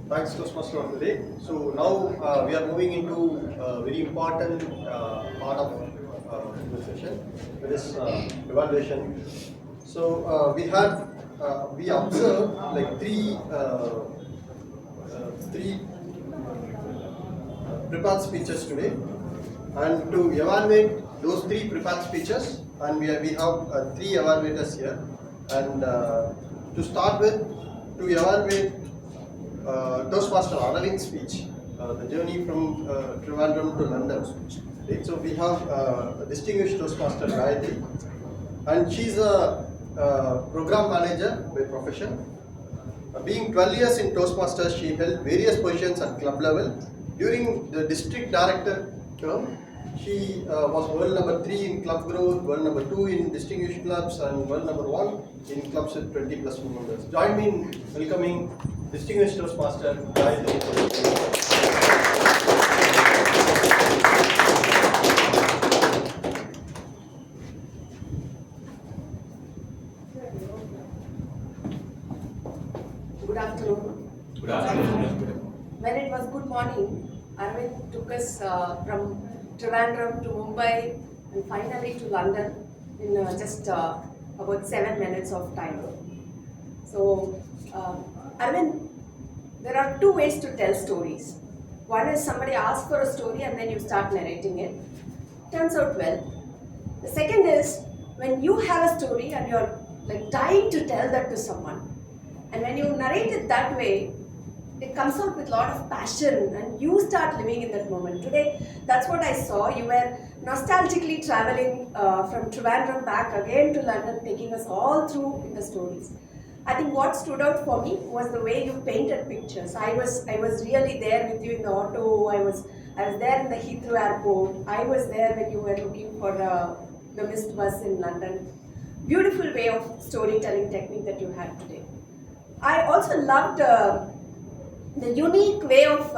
Thanks, Toastmaster of the day. So now we are moving into a very important part of the session, that is evaluation. So we observed like three prepared speeches today, and to evaluate those three prepared speeches, and we have three evaluators here, and to start with, to evaluate Toastmaster Annaline's speech, the journey from Trivandrum to London speech. Right? So we have a distinguished Toastmaster Gayatri, and she's a program manager by profession. Being 12 years in Toastmasters, she held various positions at club level. During the district director term, she was world number 3 in club growth, world number 2 in distinguished clubs, and world number 1 in clubs with 20 plus members. Join me in welcoming distinguished Toastmaster Gayatri. Good afternoon. Good afternoon. When it was good morning, Arvind took us from Trivandrum to Mumbai and finally to London in just about 7 minutes of time. So, Arvind, there are two ways to tell stories. One is somebody asks for a story and then you start narrating it. Turns out well. The second is when you have a story and you're like dying to tell that to someone. And when you narrate it that way, it comes out with a lot of passion and you start living in that moment. Today, that's what I saw. You were nostalgically traveling from Trivandrum back again to London, taking us all through in the stories. I think what stood out for me was the way you painted pictures. I was really there with you in the auto. I was there in the Heathrow airport. I was there when you were looking for the missed bus in London. Beautiful way of storytelling technique that you had today. I also loved the unique way of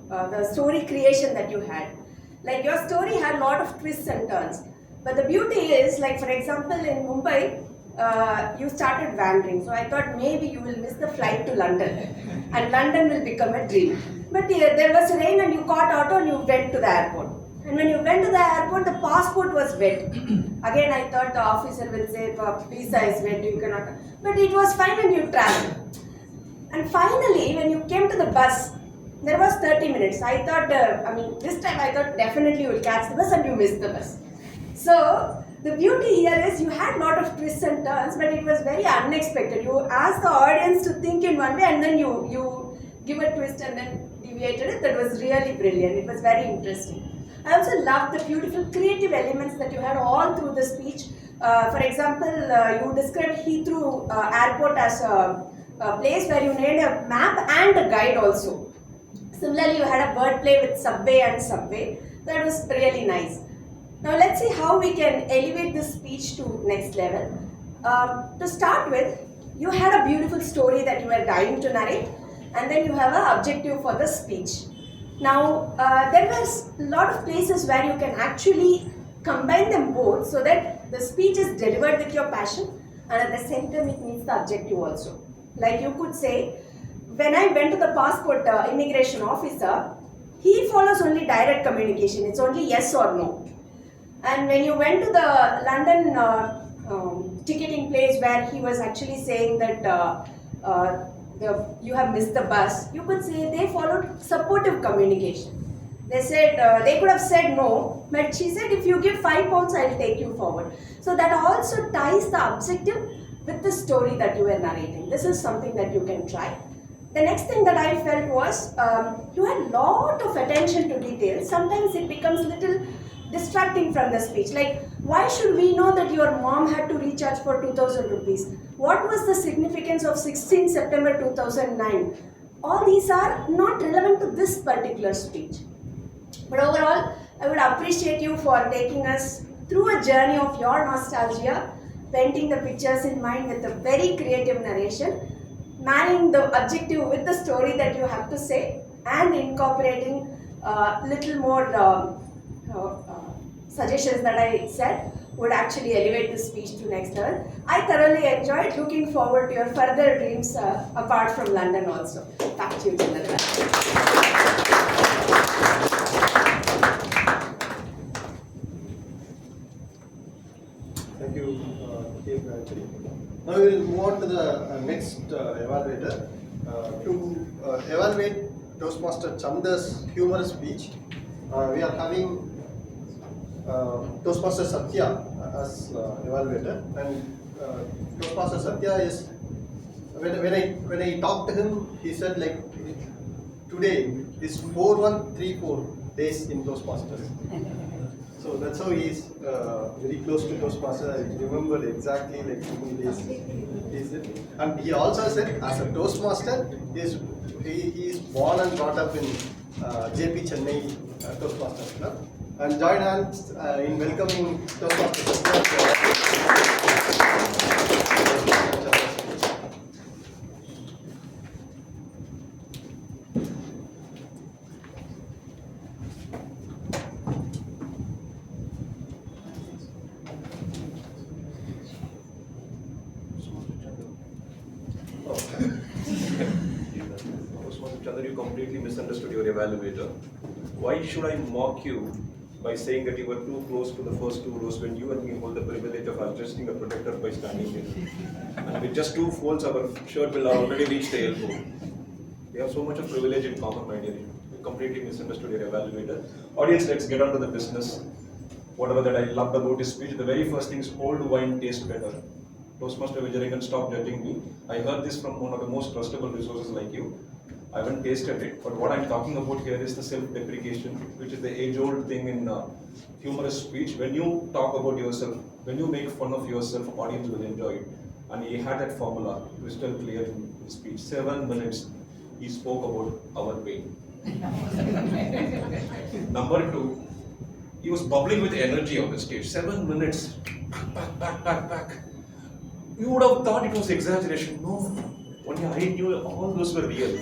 the story creation that you had. Like your story had a lot of twists and turns. But the beauty is, like for example in Mumbai, you started wandering. So I thought maybe you will miss the flight to London and London will become a dream. But there was rain and you caught auto and you went to the airport. And when you went to the airport, the passport was wet. Again, I thought the officer will say, visa is wet, you cannot. But it was fine and you traveled. And finally, when you came to the bus, there was 30 minutes. I thought, this time I thought definitely you will catch the bus and you missed the bus. So, the beauty here is you had a lot of twists and turns, but it was very unexpected. You asked the audience to think in one way and then you give a twist and then deviated it. That was really brilliant. It was very interesting. I also loved the beautiful creative elements that you had all through the speech. For example, you described Heathrow Airport as a place where you made a map and a guide also. Similarly, you had a wordplay with subway and subway. That was really nice. Now let's see how we can elevate this speech to next level. To start with, you had a beautiful story that you were dying to narrate, and then you have an objective for the speech. Now, there was a lot of places where you can actually combine them both so that the speech is delivered with your passion and at the same time it meets the objective also. Like you could say, when I went to the passport immigration officer, he follows only direct communication. It's only yes or no. And when you went to the London ticketing place where he was actually saying that you have missed the bus, you could say they followed supportive communication. They said, they could have said no, but she said, if you give £5, I'll take you forward. So that also ties the objective with the story that you were narrating. This is something that you can try. The next thing that I felt was, you had a lot of attention to details. Sometimes it becomes a little distracting from the speech. Like, why should we know that your mom had to recharge for 2,000 rupees? What was the significance of 16 September 2009? All these are not relevant to this particular speech. But overall, I would appreciate you for taking us through a journey of your nostalgia, painting the pictures in mind with a very creative narration, marrying the objective with the story that you have to say, and incorporating little more suggestions that I said. would actually elevate this speech to next level. I thoroughly enjoyed. Looking forward to your further dreams apart from London also. Back to you, Chandra. Thank you, K. Gayatri. Now we will move on to the next evaluator to evaluate Toastmaster Chanda's humorous speech. We are having Toastmaster Satya as evaluator, and Toastmaster Satya is when I talked to him, he said like today is 4134 days in Toastmasters. So that's how he is very close to Toastmaster. I remembered exactly like how many days he did. And he also said as a Toastmaster, he is born and brought up in JP Chennai Toastmasters Club. And join hands in welcoming Toastmaster Satya. Chandra, you completely misunderstood your evaluator. Why should I mock you by saying that you were too close to the first two rows when you and me hold the privilege of adjusting a protector by standing here? And with just 2 folds, our shirt will already reach the elbow. We have so much of privilege in common, my dear. You completely misunderstood your evaluator. Audience, let's get on to the business. Whatever that I loved about his speech, the very first thing is old wine tastes better. Toastmaster Vijayarangan, stop judging me. I heard this from one of the most trustable resources like you. I haven't tasted it, but what I'm talking about here is the self-deprecation, which is the age-old thing in humorous speech. When you talk about yourself, when you make fun of yourself, audience will enjoy it. And he had that formula crystal clear in his speech. 7 minutes, he spoke about our pain. Number 2, he was bubbling with energy on the stage. 7 minutes, back. You would have thought it was exaggeration. No. Only I knew all those were real.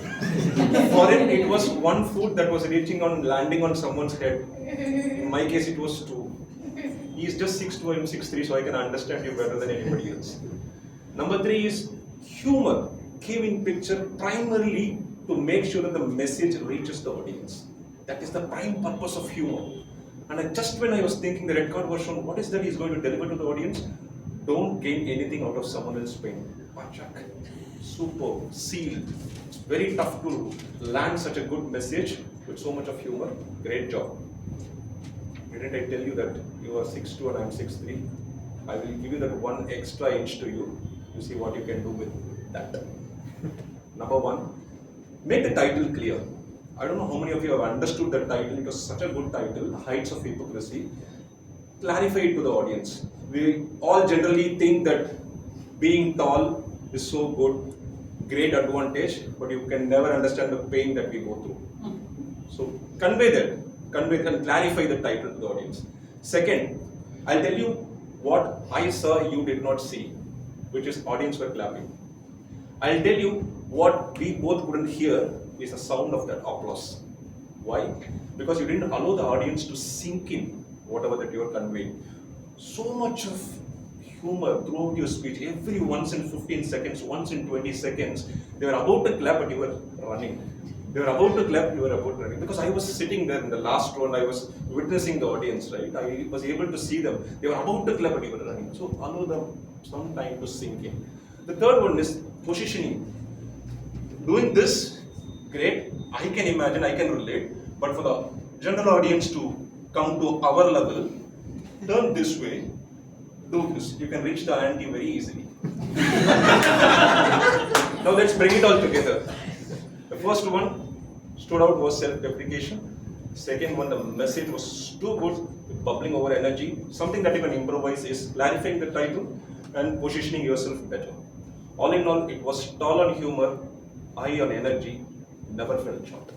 For him, it was one foot that was landing on someone's head. In my case, it was 2. He is just 6'2", I'm 6'3", so I can understand you better than anybody else. Number 3 is humor came in picture primarily to make sure that the message reaches the audience. That is the prime purpose of humor. And just when I was thinking the red card was shown, what is that he's going to deliver to the audience? Don't gain anything out of someone else's pain. Pachak. Super, sealed. It's very tough to land such a good message with so much of humor. Great job. Didn't I tell you that you are 6'2" and I'm 6'3"? I will give you that 1 extra inch to you. You see what you can do with that. Number 1, make the title clear. I don't know how many of you have understood that title. It was such a good title, Heights of Hypocrisy. Clarify it to the audience. We all generally think that being tall is so good, great advantage, but you can never understand the pain that we go through. So convey and clarify the title to the audience. Second, I'll tell you what I saw you did not see, which is audience were clapping. I'll tell you what we both couldn't hear is the sound of that applause. Why? Because you didn't allow the audience to sink in whatever that you are conveying. So much of humor throughout your speech, every once in 15 seconds, once in 20 seconds, they were about to clap but you were running. They were about to clap, you were about to running. Because I was sitting there in the last row and I was witnessing the audience, right? I was able to see them. They were about to clap but you were running. So allow them some time to sink in. The third one is positioning. Doing this, great, I can imagine, I can relate, but for the general audience to come to our level, turn this way, do this. You can reach the ante very easily. Now let's bring it all together. The first one stood out was self-deprecation. Second one, the message was too good, bubbling over energy. Something that you can improvise is clarifying the title and positioning yourself better. All in all, it was tall on humor, high on energy, never felt short.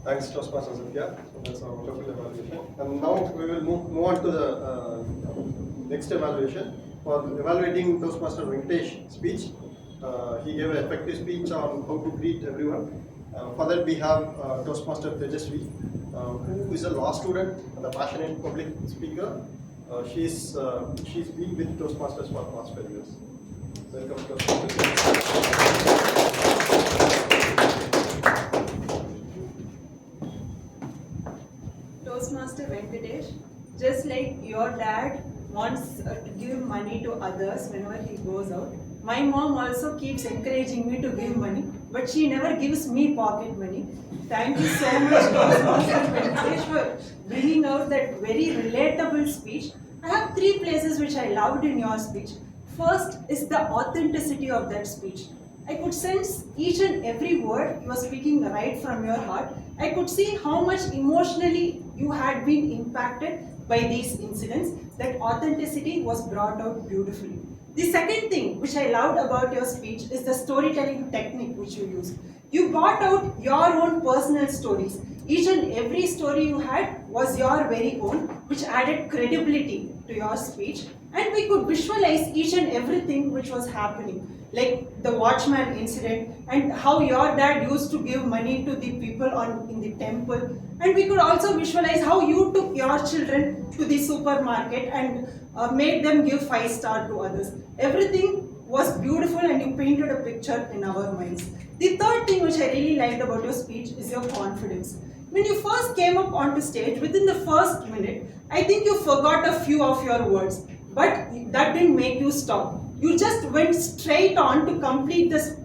Thanks, Toastmaster Satya. So that's a wonderful evaluation. And now we will move on to the next evaluation. For evaluating Toastmaster Venkatesh's speech, he gave an effective speech on how to greet everyone. For that we have Toastmaster Tejasvi, who is a law student and a passionate public speaker. She's been with Toastmasters for past 5 years. Welcome, Toastmasters. Toastmaster Venkatesh, just like your dad wants to give money to others whenever he goes out, my mom also keeps encouraging me to give money, but she never gives me pocket money. Thank you so much, Toastmaster Venkatesh, for bringing out that very relatable speech. I have 3 places which I loved in your speech. First is the authenticity of that speech. I could sense each and every word you were speaking right from your heart. I could see how much emotionally you had been impacted by these incidents. That authenticity was brought out beautifully. The second thing which I loved about your speech is the storytelling technique which you used. You brought out your own personal stories. Each and every story you had was your very own, which added credibility to your speech. And we could visualize each and everything which was happening, like the watchman incident and how your dad used to give money to the people in the temple. And we could also visualize how you took your children to the supermarket and made them give 5-star to others. Everything was beautiful and you painted a picture in our minds. The third thing which I really liked about your speech is your confidence. When you first came up onto stage, within the first minute, I think you forgot a few of your words, but that didn't make you stop. You just went straight on to complete this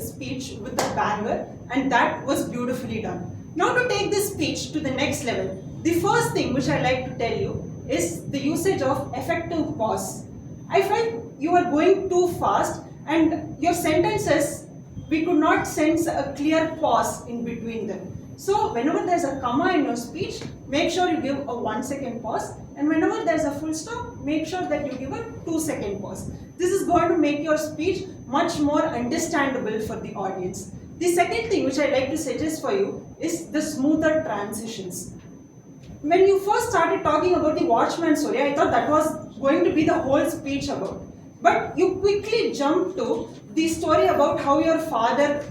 speech with a banger, and that was beautifully done. Now to take this speech to the next level, the first thing which I like to tell you is the usage of effective pause. I felt you were going too fast and your sentences, we could not sense a clear pause in between them. So whenever there's a comma in your speech, make sure you give a 1-second pause, and whenever there's a full stop, make sure that you give a 2-second pause. This is going to make your speech much more understandable for the audience. The second thing which I'd like to suggest for you is the smoother transitions. When you first started talking about the watchman story, I thought that was going to be the whole speech about. But you quickly jumped to the story about how your father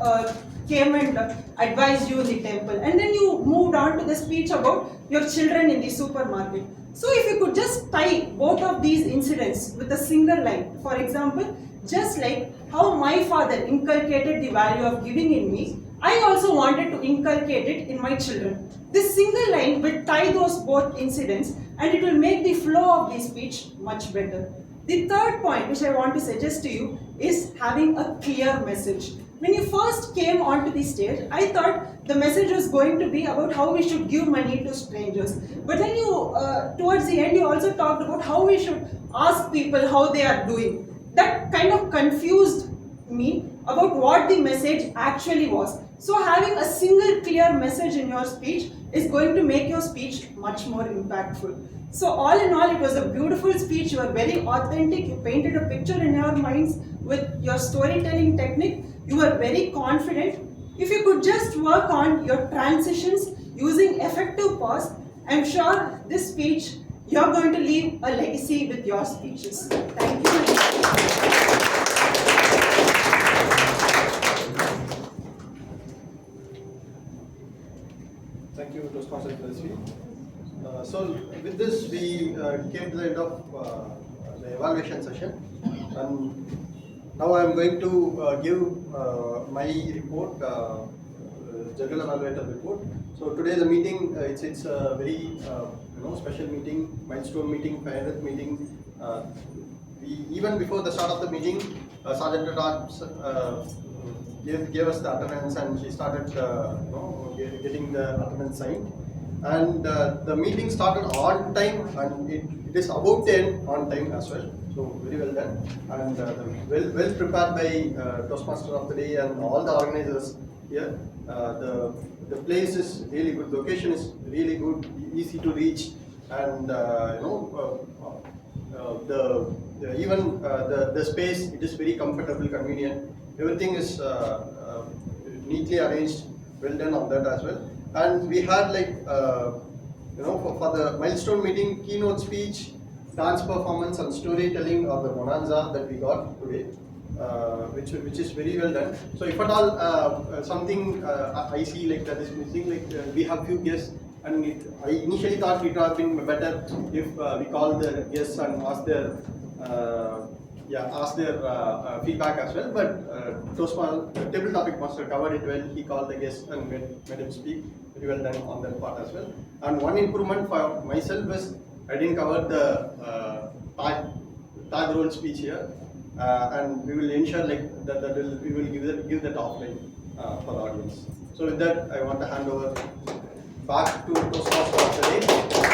came and advised you in the temple, and then you moved on to the speech about your children in the supermarket. So if you could just tie both of these incidents with a single line, for example, just like how my father inculcated the value of giving in me, I also wanted to inculcate it in my children. This single line will tie those both incidents and it will make the flow of the speech much better. The third point which I want to suggest to you is having a clear message. When you first came onto the stage, I thought the message was going to be about how we should give money to strangers. But then towards the end, you also talked about how we should ask people how they are doing. That kind of confused me about what the message actually was. So having a single clear message in your speech is going to make your speech much more impactful. So all in all, it was a beautiful speech. You were very authentic. You painted a picture in your minds with your storytelling technique. You were very confident. If you could just work on your transitions using effective pause, I'm sure this speech, you're going to leave a legacy with your speeches. Thank you. Thank you, Toastmaster Tejasvi. So with this, we came to the end of the evaluation session, and now I am going to give my report, general evaluator report. So today the meeting, it's a very special meeting, milestone meeting, 500th meeting. Even before the start of the meeting, Sergeant at Arms gave us the attendance, and she started getting the attendance signed. And the meeting started on time, and it is about 10 on time as well. So very well done, and well prepared by Toastmaster of the day and all the organizers here. The place is really good, location is really good, easy to reach, and the space, it is very comfortable, convenient. Everything is neatly arranged, well done on that as well. And we had for the milestone meeting, keynote speech, dance performance and storytelling of the bonanza that we got today. which is very well done. So if at all something I see like that is missing, like we have few guests, and I initially thought it would have been better if we call the guests and ask their feedback as well. But table topic master covered it well. He called the guests and made him speak. Very well done on that part as well. And one improvement for myself is I didn't cover the tag role speech here, and we will ensure like that we will give that offline for the audience. So with that, I want to hand over back to Toastmasters for today.